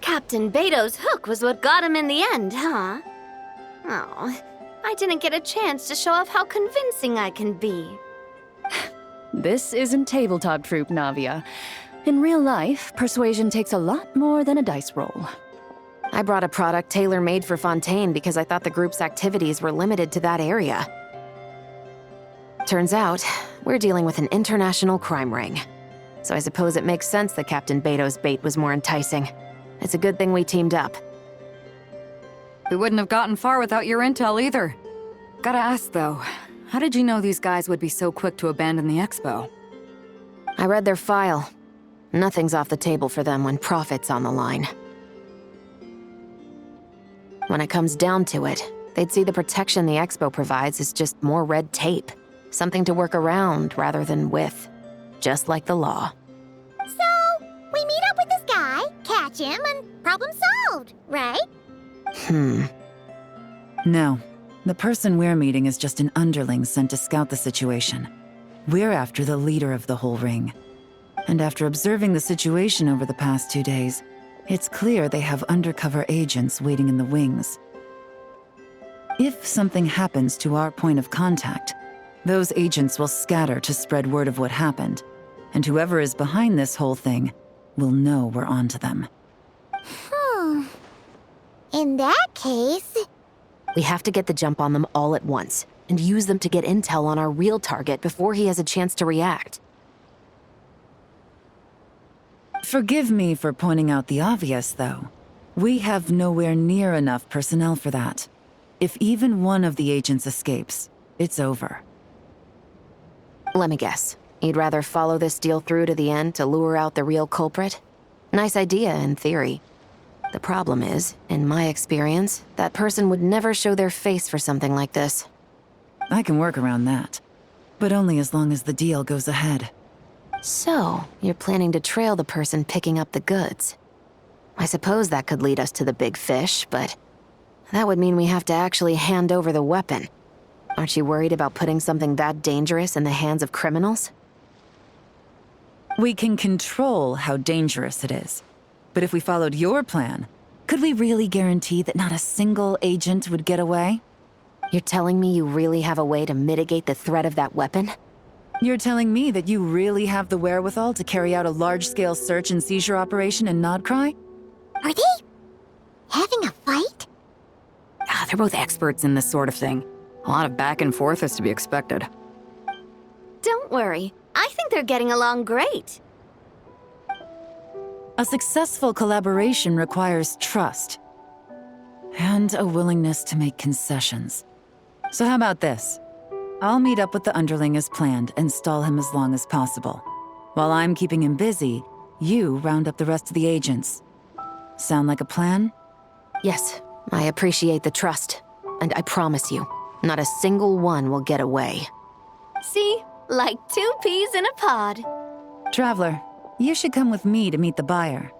Captain Beto's hook was what got him in the end, huh? Oh, I didn't get a chance to show off how convincing I can be. This isn't tabletop troop, Navia. In real life, persuasion takes a lot more than a dice roll. I brought a product tailor-made for Fontaine because I thought the group's activities were limited to that area. Turns out, we're dealing with an international crime ring. So I suppose it makes sense that Captain Beto's bait was more enticing. It's a good thing we teamed up. We wouldn't have gotten far without your intel either. Gotta ask though, how did you know these guys would be so quick to abandon the expo? I read their file. Nothing's off the table for them when profit's on the line. When it comes down to it, they'd see the protection the expo provides as just more red tape. Something to work around rather than with. Just like the law. So, we meet up with this guy, catch him, and problem solved, right? No. The person we're meeting is just an underling sent to scout the situation. We're after the leader of the whole ring. And after observing the situation over the past 2 days, it's clear they have undercover agents waiting in the wings. If something happens to our point of contact, those agents will scatter to spread word of what happened, and whoever is behind this whole thing will know we're onto them. In that case... We have to get the jump on them all at once, and use them to get intel on our real target before he has a chance to react. Forgive me for pointing out the obvious, though. We have nowhere near enough personnel for that. If even one of the agents escapes, it's over. Let me guess. You'd rather follow this deal through to the end to lure out the real culprit? Nice idea, in theory. The problem is, in my experience, that person would never show their face for something like this. I can work around that. But only as long as the deal goes ahead. So, you're planning to trail the person picking up the goods. I suppose that could lead us to the big fish, but that would mean we have to actually hand over the weapon. Aren't you worried about putting something that dangerous in the hands of criminals? We can control how dangerous it is. But if we followed your plan, could we really guarantee that not a single agent would get away? You're telling me you really have a way to mitigate the threat of that weapon? You're telling me that you really have the wherewithal to carry out a large-scale search and seizure operation in Nodcry? Are they... having a fight? They're both experts in this sort of thing. A lot of back and forth is to be expected. Don't worry, I think they're getting along great. A successful collaboration requires trust. And a willingness to make concessions. So how about this? I'll meet up with the underling as planned and stall him as long as possible. While I'm keeping him busy, you round up the rest of the agents. Sound like a plan? Yes, I appreciate the trust. And I promise you, not a single one will get away. See? Like 2 peas in a pod. Traveler, you should come with me to meet the buyer.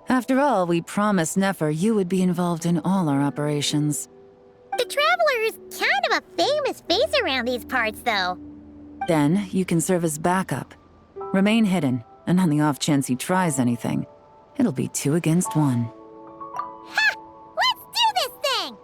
After all, we promised Nefer you would be involved in all our operations. The Traveler is kind of a famous face around these parts, though. Then, you can serve as backup. Remain hidden, and on the off chance he tries anything, it'll be 2 against 1. Ha! Let's do this thing!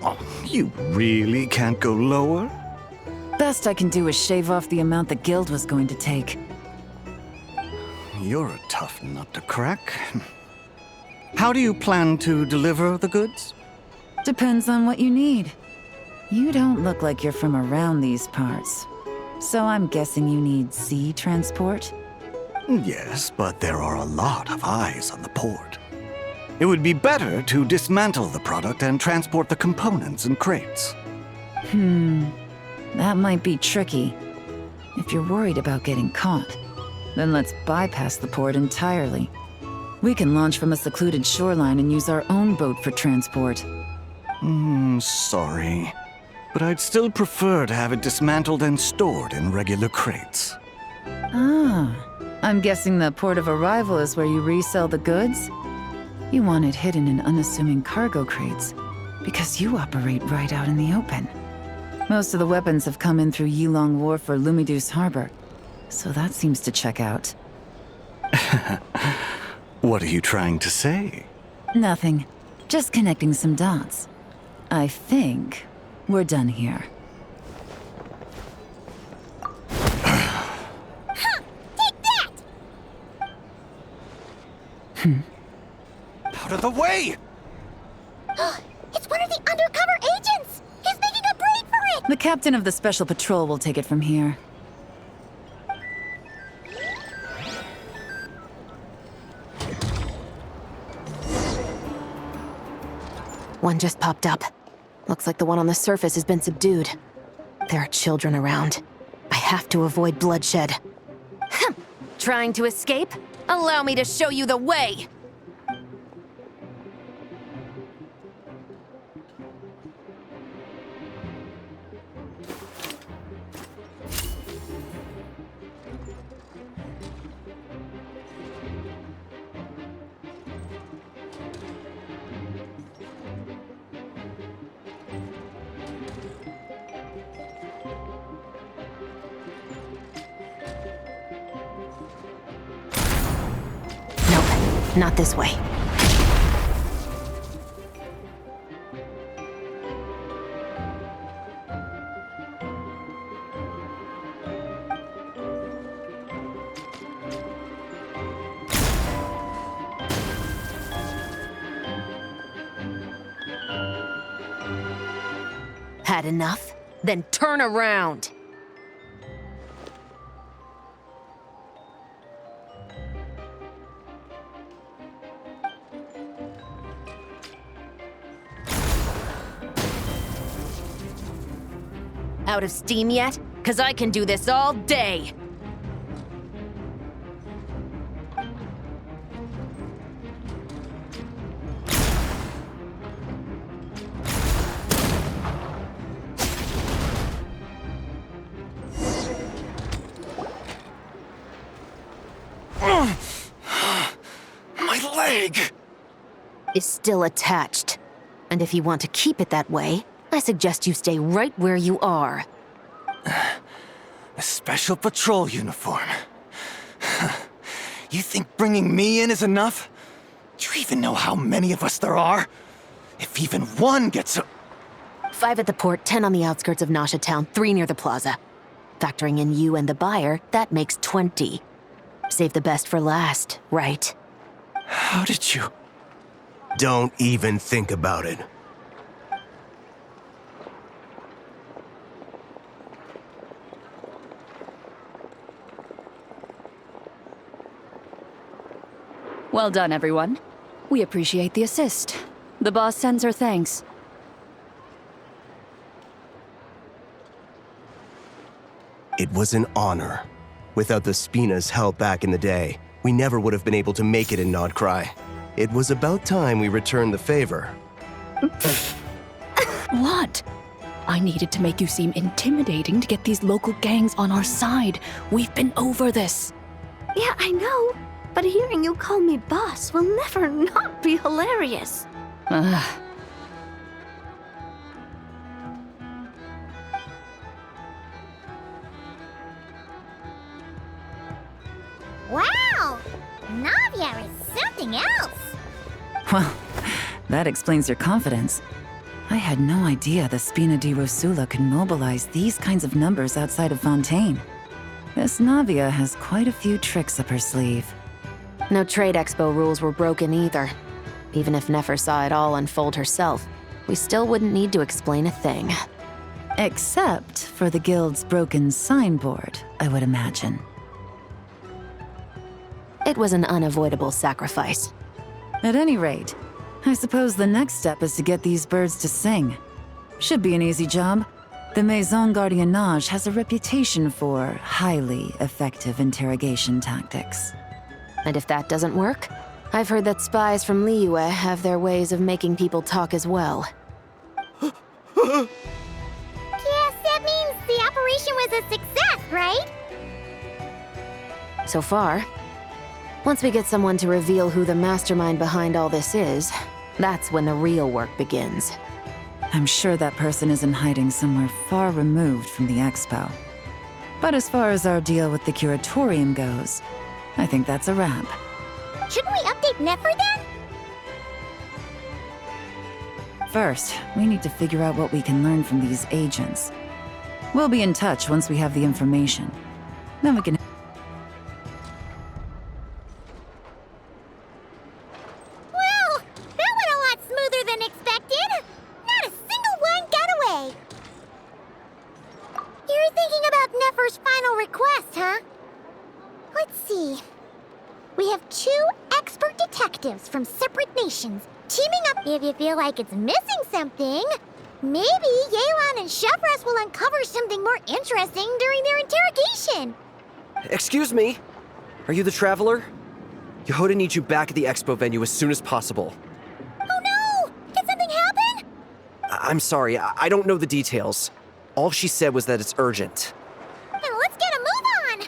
Oh, you really can't go lower? Best I can do is shave off the amount the guild was going to take. You're a tough nut to crack. How do you plan to deliver the goods? Depends on what you need. You don't look like you're from around these parts. So I'm guessing you need sea transport? Yes, but there are a lot of eyes on the port. It would be better to dismantle the product and transport the components in crates. That might be tricky. If you're worried about getting caught, then let's bypass the port entirely. We can launch from a secluded shoreline and use our own boat for transport. Sorry. But I'd still prefer to have it dismantled and stored in regular crates. Ah, I'm guessing the port of arrival is where you resell the goods? You want it hidden in unassuming cargo crates, because you operate right out in the open. Most of the weapons have come in through Yilong Wharf or Lumiduce Harbor, so that seems to check out. What are you trying to say? Nothing. Just connecting some dots. I think we're done here. Take that! Out of the way! It's one of the undercover agents! He's making a break for it! The captain of the Special Patrol will take it from here. One just popped up. Looks like the one on the surface has been subdued. There are children around. I have to avoid bloodshed. Trying to escape? Allow me to show you the way! Not this way. Had enough? Then turn around! Out of steam yet? 'Cause I can do this all day! My leg! Is still attached. And if you want to keep it that way, I suggest you stay right where you are. A special patrol uniform. You think bringing me in is enough? Do you even know how many of us there are? If even one gets a... 5 at the port, 10 on the outskirts of Nasha Town, 3 near the plaza. Factoring in you and the buyer, that makes 20. Save the best for last, right? How did you... Don't even think about it. Well done, everyone. We appreciate the assist. The boss sends her thanks. It was an honor. Without the Spina's help back in the day, we never would have been able to make it in Nodcry. It was about time we returned the favor. What? I needed to make you seem intimidating to get these local gangs on our side. We've been over this. Yeah, I know. But hearing you call me boss will never not be hilarious. Wow! Navia is something else! Well, that explains your confidence. I had no idea the Spina di Rosula could mobilize these kinds of numbers outside of Fontaine. Miss Navia has quite a few tricks up her sleeve. No trade expo rules were broken either. Even if Nefer saw it all unfold herself, we still wouldn't need to explain a thing. Except for the guild's broken signboard, I would imagine. It was an unavoidable sacrifice. At any rate, I suppose the next step is to get these birds to sing. Should be an easy job. The Maison Gardiennage has a reputation for highly effective interrogation tactics. And if that doesn't work, I've heard that spies from Liyue have their ways of making people talk as well. Yes, that means the operation was a success, right? So far. Once we get someone to reveal who the mastermind behind all this is, that's when the real work begins. I'm sure that person is in hiding somewhere far removed from the expo. But as far as our deal with the curatorium goes, I think that's a wrap. Shouldn't we update Nefer then? First, we need to figure out what we can learn from these agents. We'll be in touch once we have the information. Then we can... Well, that went a lot smoother than expected. Not a single one got away. You're thinking about Nefer's final request, huh? Let's see. We have 2 expert detectives from separate nations teaming up. If you feel like it's missing something, maybe Yelan and Chevras will uncover something more interesting during their interrogation. Excuse me? Are you the Traveler? Yehoda needs you back at the expo venue as soon as possible. Oh no! Did something happen? I'm sorry, I don't know the details. All she said was that it's urgent. Now let's get a move on!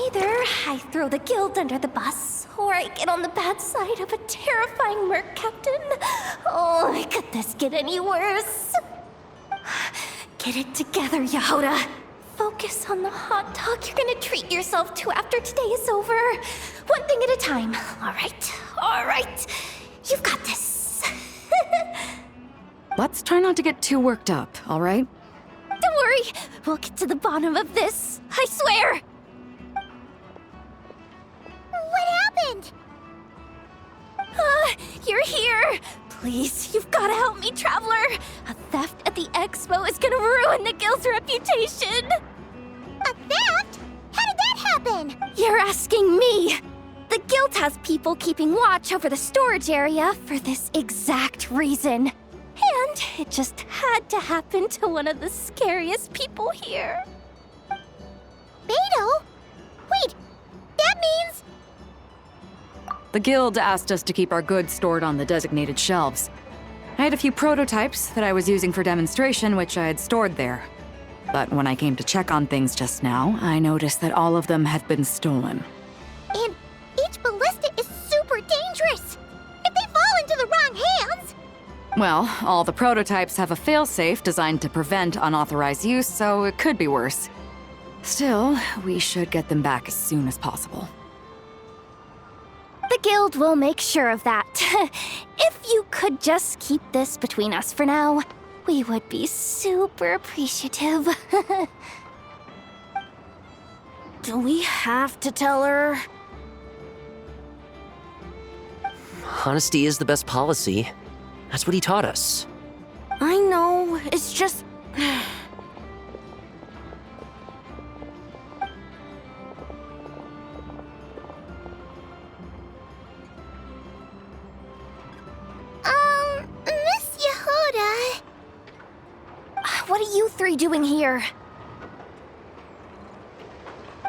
Either I throw the guild under the bus, or I get on the bad side of a terrifying merc captain. Oh, could this get any worse? Get it together, Yehoda. Focus on the hot dog you're gonna treat yourself to after today is over. One thing at a time. All right. You've got this. Let's try not to get too worked up, all right? Don't worry, we'll get to the bottom of this. I swear. What happened? You're here. Please, you've got to help me, Traveler. A theft at the expo is gonna ruin the guild's reputation. A theft? How did that happen? You're asking me. The guild has people keeping watch over the storage area for this exact reason. And it just had to happen to one of the scariest people here. Beidou? Wait, that means... The guild asked us to keep our goods stored on the designated shelves. I had a few prototypes that I was using for demonstration, which I had stored there. But when I came to check on things just now, I noticed that all of them had been stolen. And each ballista is super dangerous. If they fall into the wrong hands... Well, all the prototypes have a failsafe designed to prevent unauthorized use, so it could be worse. Still, we should get them back as soon as possible. The guild will make sure of that. If you could just keep this between us for now, we would be super appreciative. Do we have to tell her? Honesty is the best policy. That's what he taught us. I know, it's just... Miss Yehoda... What are you 3 doing here?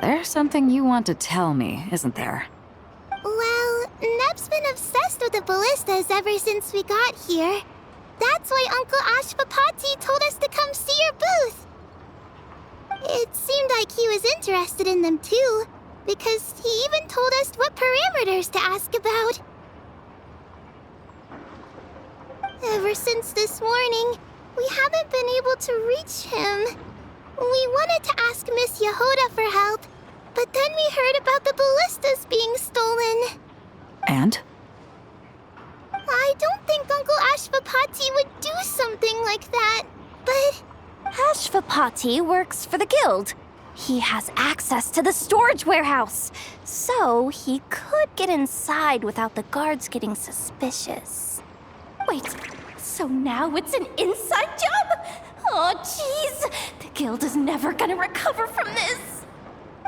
There's something you want to tell me, isn't there? Well, Neb's been obsessed with the ballistas ever since we got here. That's why Uncle Ashfapati told us to come see your booth. It seemed like he was interested in them too, because he even told us what parameters to ask about. Ever since this morning, we haven't been able to reach him. We wanted to ask Miss Yehoda for help, but then we heard about the ballistas being stolen. And? I don't think Uncle Ashvapati would do something like that, but... Ashvapati works for the guild. He has access to the storage warehouse, so he could get inside without the guards getting suspicious. Wait, so now it's an inside job? Oh, jeez! The guild is never gonna recover from this!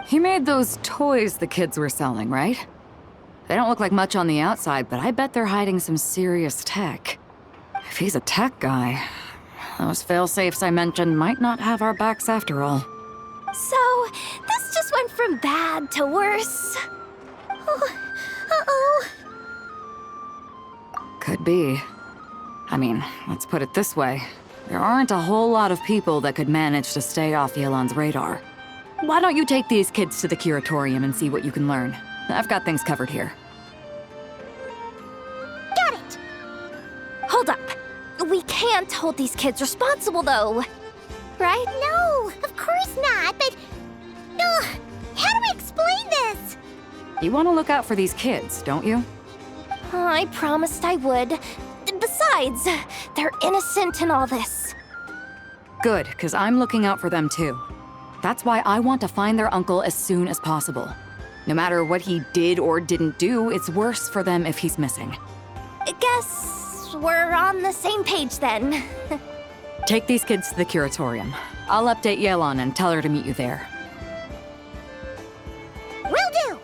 He made those toys the kids were selling, right? They don't look like much on the outside, but I bet they're hiding some serious tech. If he's a tech guy, those fail-safes I mentioned might not have our backs after all. So, this just went from bad to worse. Oh, uh-oh. Could be. I mean, let's put it this way. There aren't a whole lot of people that could manage to stay off Yelan's radar. Why don't you take these kids to the curatorium and see what you can learn? I've got things covered here. Got it! Hold up. We can't hold these kids responsible, though. Right? No, of course not, but... how do we explain this? You want to look out for these kids, don't you? I promised I would. Besides, they're innocent in all this. Good, because I'm looking out for them too. That's why I want to find their uncle as soon as possible. No matter what he did or didn't do, it's worse for them if he's missing. Guess we're on the same page then. Take these kids to the curatorium. I'll update Yelan and tell her to meet you there. Will do!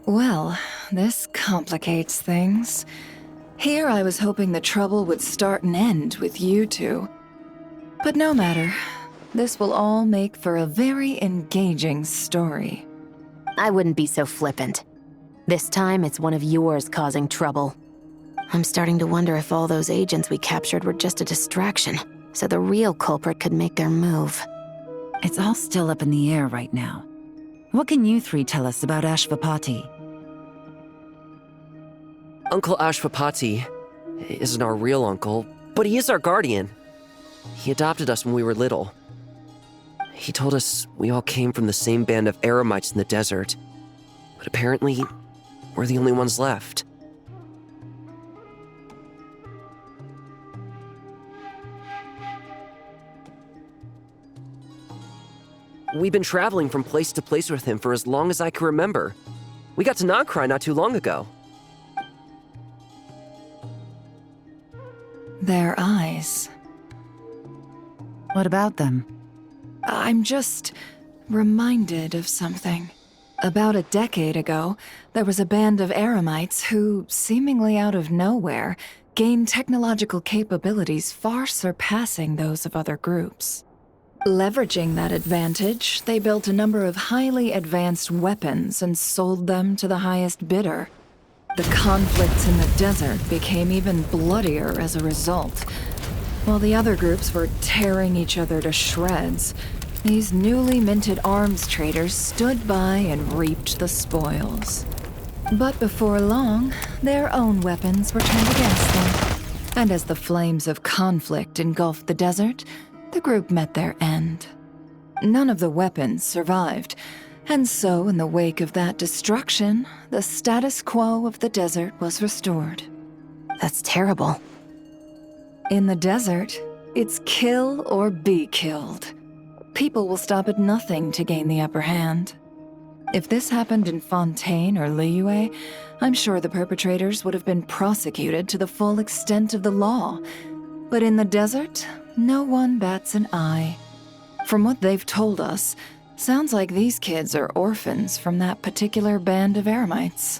Well, this complicates things. Here I was hoping the trouble would start and end with you two. But no matter. This will all make for a very engaging story. I wouldn't be so flippant. This time, it's one of yours causing trouble. I'm starting to wonder if all those agents we captured were just a distraction, so the real culprit could make their move. It's all still up in the air right now. What can you three tell us about Ashvapati? Uncle Ashvapati isn't our real uncle, but he is our guardian. He adopted us when we were little. He told us we all came from the same band of eremites in the desert, but apparently, we're the only ones left. We've been traveling from place to place with him for as long as I can remember. We got to Nagcry not too long ago. Their eyes. What about them? I'm just reminded of something. About a decade ago, there was a band of Eremites who, seemingly out of nowhere, gained technological capabilities far surpassing those of other groups. Leveraging that advantage, they built a number of highly advanced weapons and sold them to the highest bidder. The conflicts in the desert became even bloodier as a result. While the other groups were tearing each other to shreds, these newly minted arms traders stood by and reaped the spoils. But before long, their own weapons were turned against them. And as the flames of conflict engulfed the desert, the group met their end. None of the weapons survived, and so in the wake of that destruction, the status quo of the desert was restored. That's terrible. In the desert, it's kill or be killed. People will stop at nothing to gain the upper hand. If this happened in Fontaine or Liyue, I'm sure the perpetrators would have been prosecuted to the full extent of the law. But in the desert, no one bats an eye. From what they've told us, sounds like these kids are orphans from that particular band of Eremites.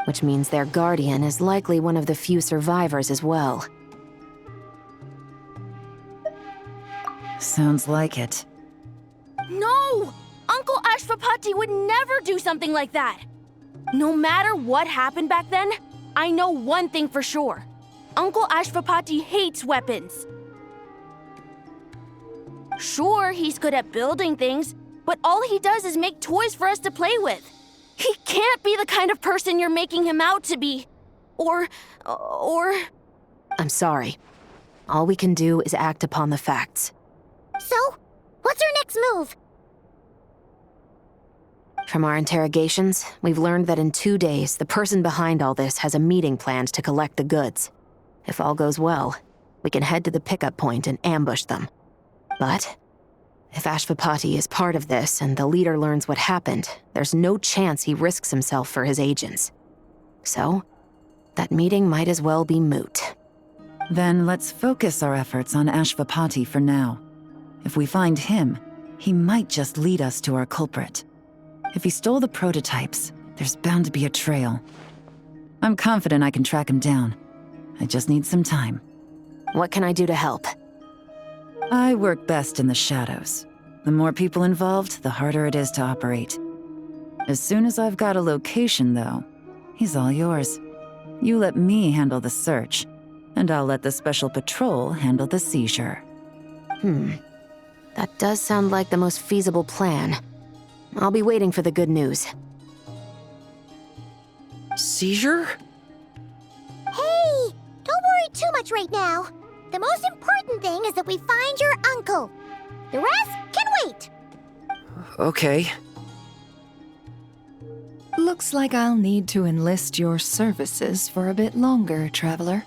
Which means their guardian is likely one of the few survivors as well. Sounds like it. No! Uncle Ashvapati would never do something like that! No matter what happened back then, I know one thing for sure. Uncle Ashvapati hates weapons. Sure, he's good at building things, but all he does is make toys for us to play with. He can't be the kind of person you're making him out to be. Or... I'm sorry. All we can do is act upon the facts. So, what's our next move? From our interrogations, we've learned that in 2 days, the person behind all this has a meeting planned to collect the goods. If all goes well, we can head to the pickup point and ambush them. But if Ashvapati is part of this and the leader learns what happened, there's no chance he risks himself for his agents. So, that meeting might as well be moot. Then let's focus our efforts on Ashvapati for now. If we find him, he might just lead us to our culprit. If he stole the prototypes, there's bound to be a trail. I'm confident I can track him down. I just need some time. What can I do to help? I work best in the shadows. The more people involved, the harder it is to operate. As soon as I've got a location, though, he's all yours. You let me handle the search, and I'll let the special patrol handle the seizure. That does sound like the most feasible plan. I'll be waiting for the good news. Seizure? Hey! Don't worry too much right now. The most important thing is that we find your uncle. The rest can wait. Okay. Looks like I'll need to enlist your services for a bit longer, Traveler.